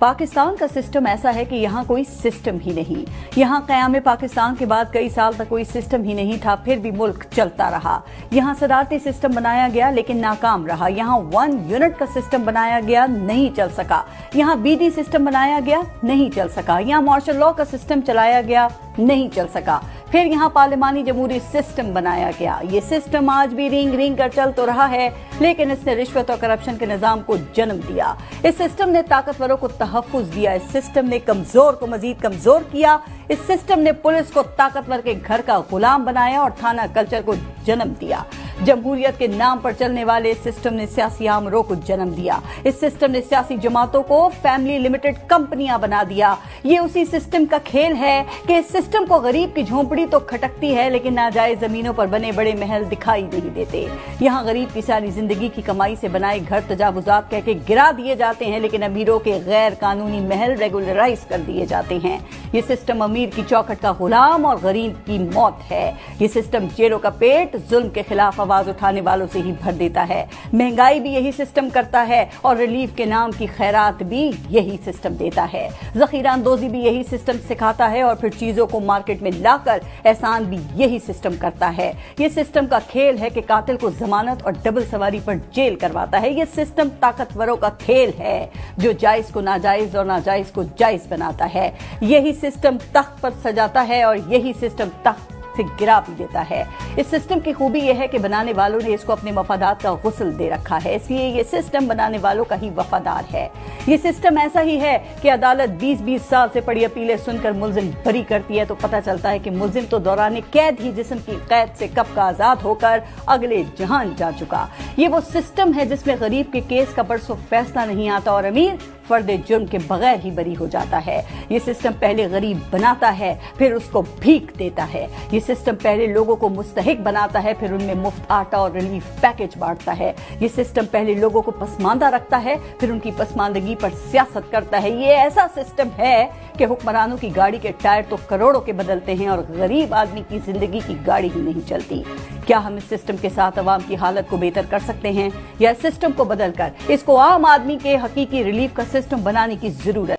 पाकिस्तान का सिस्टम ऐसा है कि यहाँ कोई सिस्टम ही नहीं। यहाँ क़याम पाकिस्तान के बाद कई साल तक कोई सिस्टम ही नहीं था, फिर भी मुल्क चलता रहा। यहाँ सदारती सिस्टम बनाया गया लेकिन नाकाम रहा। यहाँ 1 यूनिट का सिस्टम बनाया गया, नहीं चल सका। यहाँ बीडी सिस्टम बनाया गया, नहीं चल सका। यहाँ मार्शल लॉ का सिस्टम चलाया गया, नहीं चल सका। फिर यहाँ पार्लिमानी जमहूरी सिस्टम बनाया गया। ये सिस्टम आज भी रिंग कर चल तो रहा है, लेकिन इसने रिश्वत और करप्शन के निजाम को जन्म दिया। इस सिस्टम ने ताकतवरों को तहफ्फुज दिया। इस सिस्टम ने कमजोर को मजीद कमजोर किया। इस सिस्टम ने पुलिस को ताकतवर के घर का गुलाम बनाया और थाना कल्चर को जन्म दिया। जमहूरियत के नाम पर चलने वाले इस सिस्टम ने सियासी आमरों को जन्म दिया। इस सिस्टम ने सियासी जमातों को फैमिली लिमिटेड कंपनियां बना दिया। ये उसी सिस्टम का खेल है कि इस सिस्टम को गरीब की झोंपड़ी तो खटकती है, लेकिन नाजायज जमीनों पर बने बड़े महल दिखाई नहीं देते। यहाँ गरीब की सारी जिंदगी की कमाई से बनाए घर तजावुजात कह के गिरा दिए जाते हैं, लेकिन अमीरों के गैर कानूनी महल रेगुलराइज कर दिए जाते हैं। ये सिस्टम अमीर की चौखट का गुलाम और गरीब की मौत है। ये सिस्टम जेलों का पेट जुल्म के खिलाफ आवाज उठाने वालों से ही भर देता है। महंगाई भी यही सिस्टम करता है और रिलीफ के नाम की खैरात भी यही सिस्टम देता है। जखीरा अंदोजी भी यही सिस्टम सिखाता है और फिर चीजों को मार्केट में लाकर एहसान भी यही सिस्टम करता है। ये सिस्टम का खेल है कि कातिल को जमानत और डबल सवारी पर जेल करवाता है। ये सिस्टम ताकतवरों का खेल है जो जायज को नाजायज और नाजायज को जायज बनाता है। यही सिस्टम तख्त पर सजाता है और यही सिस्टम तख्त से गिरा भी देता है। इस सिस्टम की खूबी यह है कि बनाने वालों ने इसको अपने मफादात का गुस्ल दे रखा है, इसलिए ये सिस्टम बनाने वालों का ही वफादार है। ये सिस्टम ऐसा ही है कि अदालत 20-20 साल से पड़ी अपीलें सुनकर मुल्जिम बरी करती है तो पता चलता है कि मुल्जिम तो दौरान कैद ही जिस्म की कैद से कब का आजाद होकर अगले जहान जा चुका। ये वो सिस्टम है जिसमें गरीब के केस का परसों फैसला नहीं आता और अमीर फर्द जुर्म के बगैर ही बरी हो जाता है। ये सिस्टम पहले गरीब बनाता है, फिर उसको भीख देता है। ये सिस्टम पहले लोगों को मुस्तहिक बनाता है, फिर उनमें मुफ्त आटा और रिलीफ पैकेज बांटता है। ये सिस्टम पहले लोगों को पसमानदा रखता है, फिर उनकी पसमानदगी पर सियासत करता है। ये ऐसा सिस्टम है कि हुक्मरानों की गाड़ी के टायर तो करोड़ों के बदलते हैं और गरीब आदमी की जिंदगी की गाड़ी ही नहीं चलती। क्या हम इस सिस्टम के साथ अवाम की हालत को बेहतर कर सकते हैं या इस सिस्टम को बदलकर इसको आम आदमी के हकीकी रिलीफ का सिस्टम बनाने की जरूरत